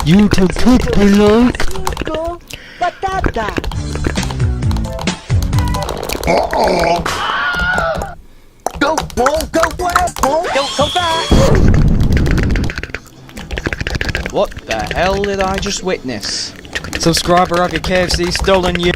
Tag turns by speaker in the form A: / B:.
A: You can cook below.
B: Batata. Go, Paul, go, Paul, don't come back.
C: What the hell did I just witness? Subscriber of your KFC stolen you.